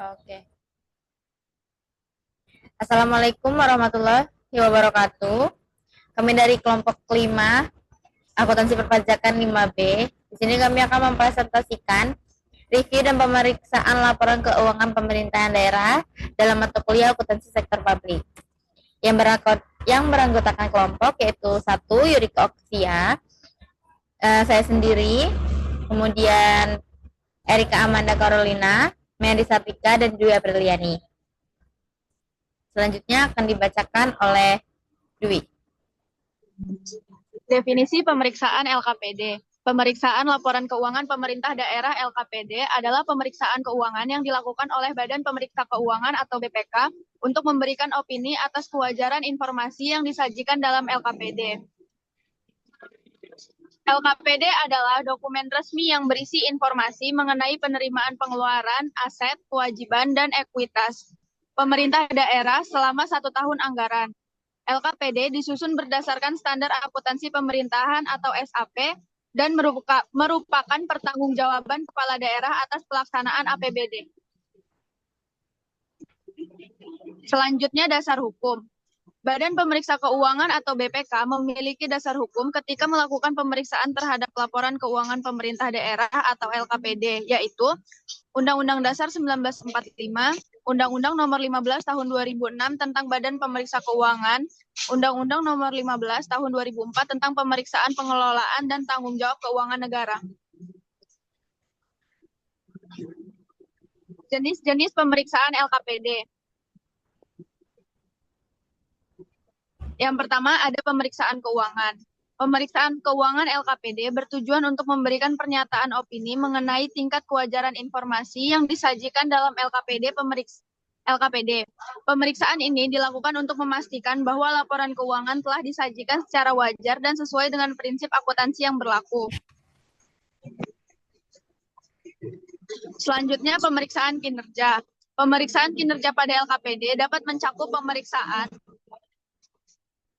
Oke. Assalamualaikum warahmatullahi wabarakatuh. Kami dari kelompok 5, akuntansi perpajakan 5B. Di sini kami akan mempresentasikan review dan pemeriksaan laporan keuangan pemerintahan daerah dalam mata kuliah akuntansi sektor publik. Yang beranggotakan kelompok yaitu satu Yurika Oksia, saya sendiri, kemudian Erika Amanda Carolina, Mary Sartika, dan Dwi Apriliani. Selanjutnya akan dibacakan oleh Dwi. Definisi pemeriksaan LKPD. Pemeriksaan laporan keuangan pemerintah daerah LKPD adalah pemeriksaan keuangan yang dilakukan oleh Badan Pemeriksa Keuangan atau BPK untuk memberikan opini atas kewajaran informasi yang disajikan dalam LKPD. LKPD adalah dokumen resmi yang berisi informasi mengenai penerimaan pengeluaran, aset, kewajiban, dan ekuitas pemerintah daerah selama 1 tahun anggaran. LKPD disusun berdasarkan standar akuntansi pemerintahan atau SAP dan merupakan pertanggungjawaban kepala daerah atas pelaksanaan APBD. Selanjutnya dasar hukum. Badan Pemeriksa Keuangan atau BPK memiliki dasar hukum ketika melakukan pemeriksaan terhadap laporan keuangan pemerintah daerah atau LKPD, yaitu Undang-Undang Dasar 1945, Undang-Undang Nomor 15 Tahun 2006 tentang Badan Pemeriksa Keuangan, Undang-Undang Nomor 15 Tahun 2004 tentang pemeriksaan pengelolaan dan tanggung jawab keuangan negara. Jenis-jenis pemeriksaan LKPD. Yang pertama ada pemeriksaan keuangan. Pemeriksaan keuangan LKPD bertujuan untuk memberikan pernyataan opini mengenai tingkat kewajaran informasi yang disajikan dalam LKPD. Pemeriksaan ini dilakukan untuk memastikan bahwa laporan keuangan telah disajikan secara wajar dan sesuai dengan prinsip akuntansi yang berlaku. Selanjutnya pemeriksaan kinerja. Pemeriksaan kinerja pada LKPD dapat mencakup pemeriksaan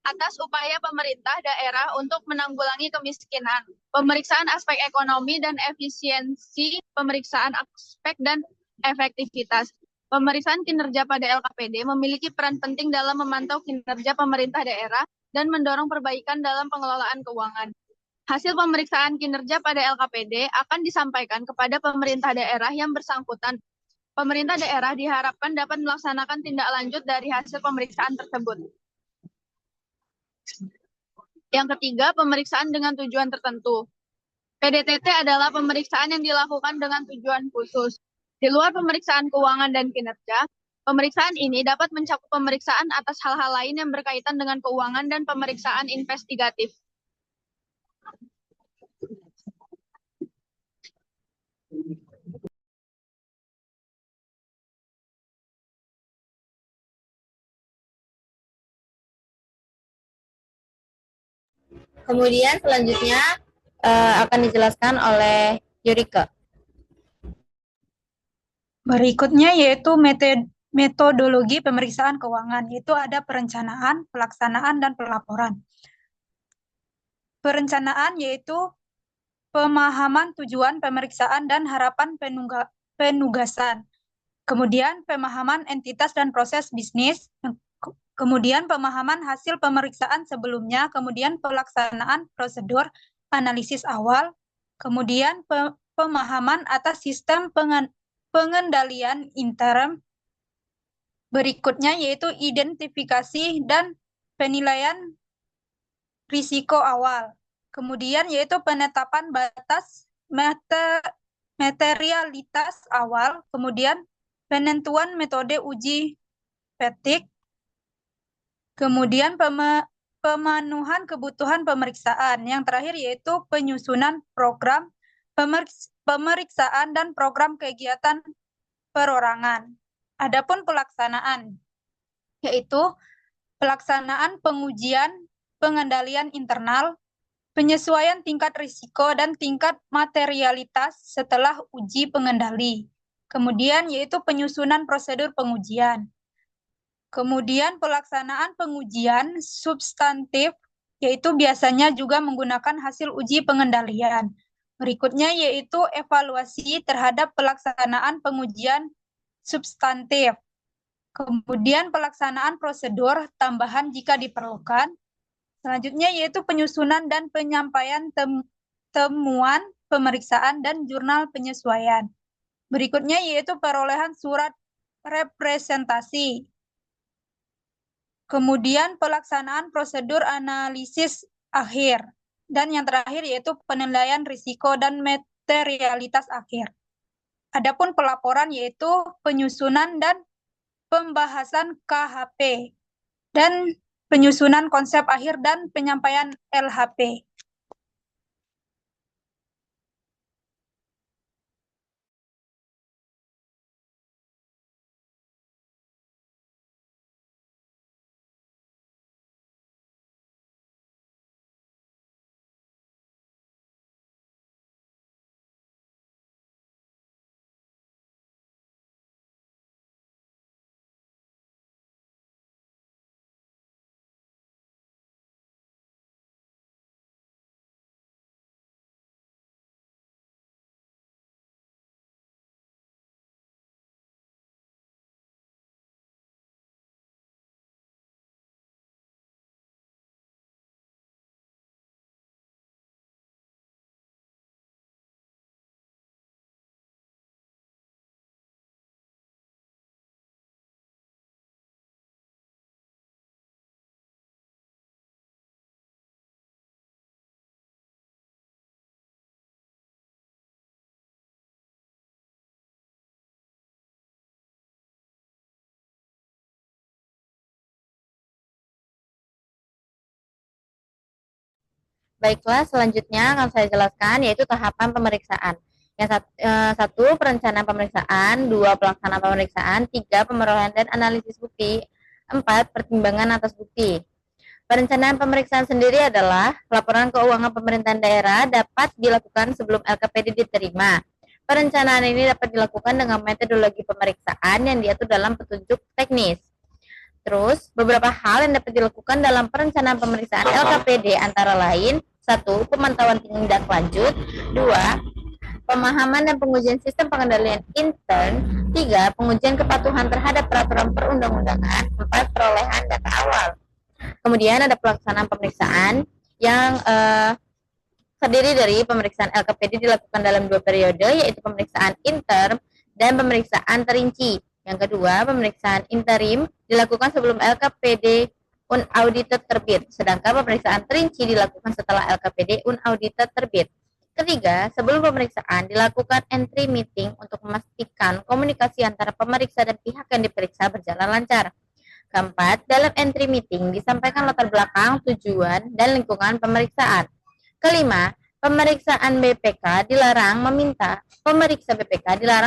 atas upaya pemerintah daerah untuk menanggulangi kemiskinan, pemeriksaan aspek ekonomi dan efisiensi, pemeriksaan aspek dan efektivitas. Pemeriksaan kinerja pada LKPD memiliki peran penting dalam memantau kinerja pemerintah daerah dan mendorong perbaikan dalam pengelolaan keuangan. Hasil pemeriksaan kinerja pada LKPD akan disampaikan kepada pemerintah daerah yang bersangkutan. Pemerintah daerah diharapkan dapat melaksanakan tindak lanjut dari hasil pemeriksaan tersebut. Yang ketiga, pemeriksaan dengan tujuan tertentu. PDTT adalah pemeriksaan yang dilakukan dengan tujuan khusus. Di luar pemeriksaan keuangan dan kinerja, pemeriksaan ini dapat mencakup pemeriksaan atas hal-hal lain yang berkaitan dengan keuangan dan pemeriksaan investigatif. Kemudian selanjutnya akan dijelaskan oleh Yurika. Berikutnya yaitu metodologi pemeriksaan keuangan, yaitu ada perencanaan, pelaksanaan, dan pelaporan. Perencanaan yaitu pemahaman tujuan pemeriksaan dan harapan penugasan. Kemudian pemahaman entitas dan proses bisnis. Kemudian pemahaman hasil pemeriksaan sebelumnya. Kemudian pelaksanaan prosedur analisis awal. Kemudian pemahaman atas sistem pengendalian interim. Berikutnya yaitu identifikasi dan penilaian risiko awal. Kemudian yaitu penetapan batas materialitas awal. Kemudian penentuan metode uji petik. Kemudian pemenuhan kebutuhan pemeriksaan. Yang terakhir yaitu penyusunan program pemeriksaan dan program kegiatan perorangan. Adapun pelaksanaan, yaitu pelaksanaan pengujian pengendalian internal, penyesuaian tingkat risiko dan tingkat materialitas setelah uji pengendali. Kemudian yaitu penyusunan prosedur pengujian. Kemudian pelaksanaan pengujian substantif, yaitu biasanya juga menggunakan hasil uji pengendalian. Berikutnya yaitu evaluasi terhadap pelaksanaan pengujian substantif. Kemudian pelaksanaan prosedur tambahan jika diperlukan. Selanjutnya yaitu penyusunan dan penyampaian temuan pemeriksaan dan jurnal penyesuaian. Berikutnya yaitu perolehan surat representasi. Kemudian pelaksanaan prosedur analisis akhir. Dan yang terakhir yaitu penilaian risiko dan materialitas akhir. Adapun pelaporan yaitu penyusunan dan pembahasan KHP dan penyusunan konsep akhir dan penyampaian LHP. Baiklah, selanjutnya akan saya jelaskan yaitu tahapan pemeriksaan. Yang satu, perencanaan pemeriksaan, dua, pelaksanaan pemeriksaan, tiga, pemerolehan dan analisis bukti, empat, pertimbangan atas bukti. Perencanaan pemeriksaan sendiri adalah laporan keuangan pemerintahan daerah dapat dilakukan sebelum LKPD diterima. Perencanaan ini dapat dilakukan dengan metodologi pemeriksaan yang diatur dalam petunjuk teknis. Terus, beberapa hal yang dapat dilakukan dalam perencanaan pemeriksaan LKPD antara lain, satu, pemantauan tindak lanjut, dua, pemahaman dan pengujian sistem pengendalian intern, tiga, pengujian kepatuhan terhadap peraturan perundang-undangan, empat, perolehan data awal. Kemudian ada pelaksanaan pemeriksaan yang terdiri dari pemeriksaan LKPD dilakukan dalam dua periode, yaitu pemeriksaan intern dan pemeriksaan terinci. Yang kedua, pemeriksaan interim dilakukan sebelum LKPD unaudited terbit, sedangkan pemeriksaan terinci dilakukan setelah LKPD unaudited terbit. Ketiga, sebelum pemeriksaan dilakukan entry meeting untuk memastikan komunikasi antara pemeriksa dan pihak yang diperiksa berjalan lancar. Keempat, dalam entry meeting disampaikan latar belakang, tujuan, dan lingkungan pemeriksaan. Kelima, pemeriksa BPK dilarang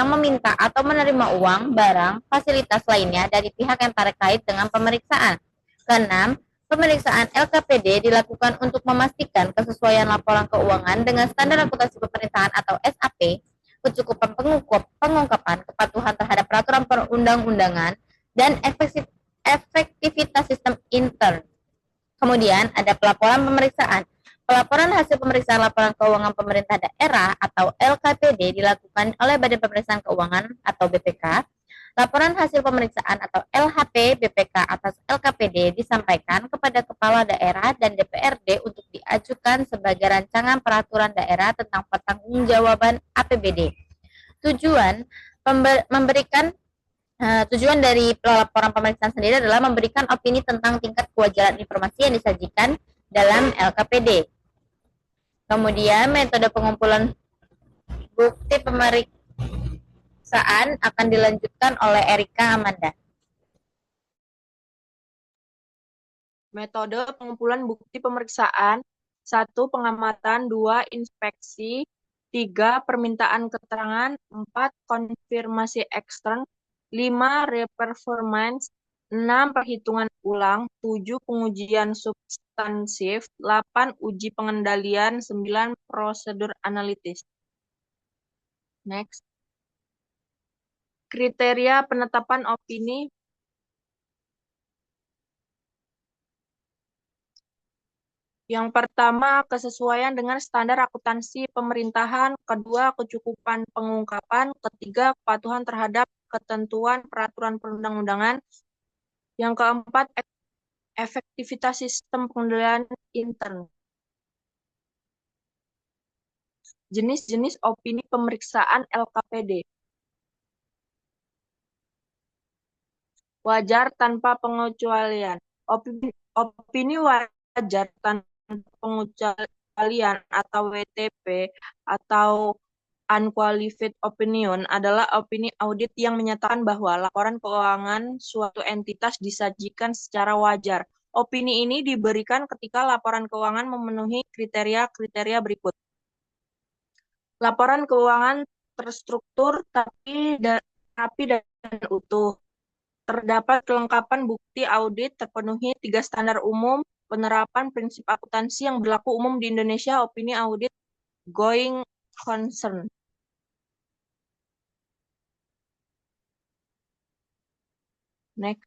meminta atau menerima uang, barang, fasilitas lainnya dari pihak yang terkait dengan pemeriksaan. Keenam, pemeriksaan LKPD dilakukan untuk memastikan kesesuaian laporan keuangan dengan standar akuntansi pemerintahan atau SAP, kecukupan pengungkapan kepatuhan terhadap peraturan perundang-undangan, dan efektivitas sistem intern. Kemudian ada pelaporan pemeriksaan. Pelaporan hasil pemeriksaan laporan keuangan pemerintah daerah atau LKPD dilakukan oleh Badan Pemeriksaan Keuangan atau BPK. Laporan hasil pemeriksaan atau LHP BPK atas LKPD disampaikan kepada Kepala Daerah dan DPRD untuk diajukan sebagai rancangan peraturan daerah tentang pertanggungjawaban APBD. Tujuan dari laporan pemeriksaan sendiri adalah memberikan opini tentang tingkat kewajaran informasi yang disajikan dalam LKPD. Kemudian metode pengumpulan bukti pemeriksaan akan dilanjutkan oleh Erika Amanda. Metode pengumpulan bukti pemeriksaan: 1. Pengamatan, 2. Inspeksi, 3. Permintaan keterangan, 4. Konfirmasi ekstern, 5. Reperformance, 6. Perhitungan ulang, 7. Pengujian substansif, 8. Uji pengendalian, 9. Prosedur analitis. Next. Kriteria penetapan opini. Yang pertama, kesesuaian dengan standar akuntansi pemerintahan. Kedua, kecukupan pengungkapan. Ketiga, kepatuhan terhadap ketentuan peraturan perundang-undangan. Yang keempat, efektivitas sistem pengendalian intern. Jenis-jenis opini pemeriksaan LKPD. Wajar tanpa pengecualian. Opini wajar tanpa pengecualian atau WTP atau unqualified opinion adalah opini audit yang menyatakan bahwa laporan keuangan suatu entitas disajikan secara wajar. Opini ini diberikan ketika laporan keuangan memenuhi kriteria-kriteria berikut. Laporan keuangan terstruktur tapi dan utuh. Terdapat kelengkapan bukti audit, terpenuhi 3 standar umum, penerapan prinsip akuntansi yang berlaku umum di Indonesia, opini audit going concern. Next.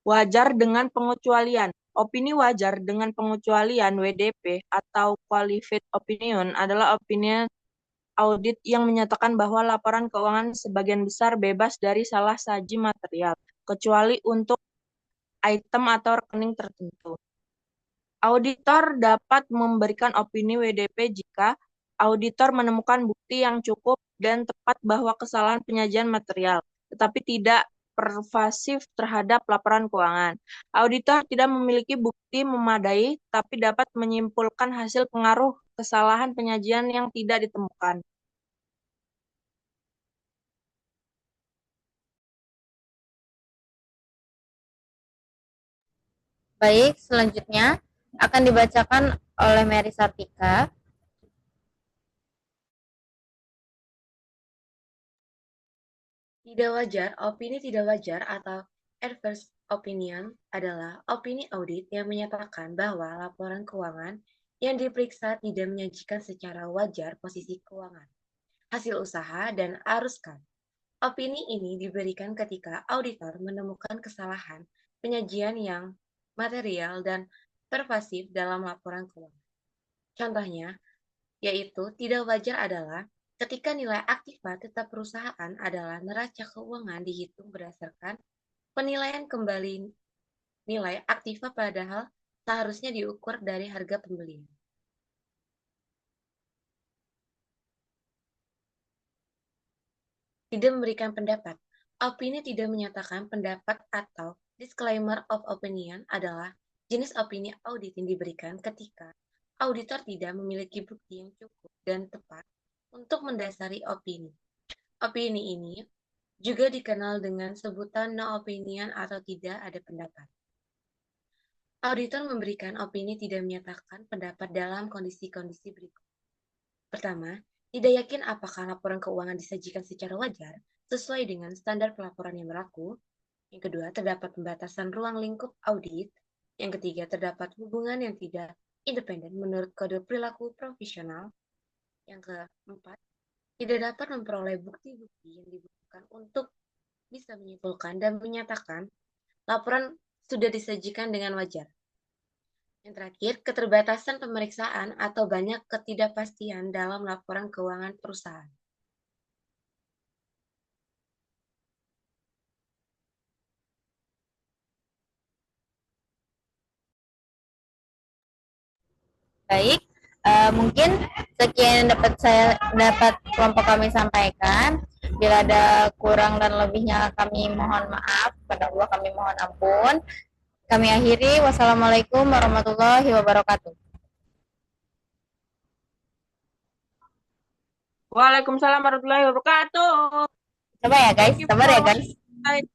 Wajar dengan pengecualian. Opini wajar dengan pengecualian WDP atau qualified opinion adalah opini audit yang menyatakan bahwa laporan keuangan sebagian besar bebas dari salah saji material, kecuali untuk item atau rekening tertentu. Auditor dapat memberikan opini WDP jika auditor menemukan bukti yang cukup dan tepat bahwa kesalahan penyajian material, tetapi tidak pervasif terhadap laporan keuangan. Auditor tidak memiliki bukti memadai, tapi dapat menyimpulkan hasil pengaruh kesalahan penyajian yang tidak ditemukan. Baik, selanjutnya akan dibacakan oleh Mary Sartika. Tidak wajar, opini tidak wajar atau adverse opinion adalah opini audit yang menyatakan bahwa laporan keuangan yang diperiksa tidak menyajikan secara wajar posisi keuangan, hasil usaha, dan arus kas. Opini ini diberikan ketika auditor menemukan kesalahan penyajian yang material dan pervasif dalam laporan keuangan. Contohnya, yaitu tidak wajar adalah ketika nilai aktiva tetap perusahaan adalah neraca keuangan dihitung berdasarkan penilaian kembali nilai aktiva padahal seharusnya diukur dari harga pembelian. Tidak memberikan pendapat. Opini tidak menyatakan pendapat atau disclaimer of opinion adalah jenis opini audit yang diberikan ketika auditor tidak memiliki bukti yang cukup dan tepat untuk mendasari opini. Opini ini juga dikenal dengan sebutan no opinion atau tidak ada pendapat. Auditor memberikan opini tidak menyatakan pendapat dalam kondisi-kondisi berikut. Pertama, tidak yakin apakah laporan keuangan disajikan secara wajar sesuai dengan standar pelaporan yang berlaku. Yang kedua, terdapat pembatasan ruang lingkup audit. Yang ketiga, terdapat hubungan yang tidak independen menurut kode perilaku profesional. Yang keempat, tidak dapat memperoleh bukti-bukti yang dibutuhkan untuk bisa menyimpulkan dan menyatakan laporan sudah disajikan dengan wajar. Yang terakhir, keterbatasan pemeriksaan atau banyak ketidakpastian dalam laporan keuangan perusahaan. Baik, mungkin sekian dapat kelompok kami sampaikan. Bila ada kurang dan lebihnya kami mohon maaf, pada Allah kami mohon ampun. Kami akhiri. Wassalamualaikum warahmatullahi wabarakatuh. Waalaikumsalam warahmatullahi wabarakatuh. Coba ya guys, sabar ya guys. Bye.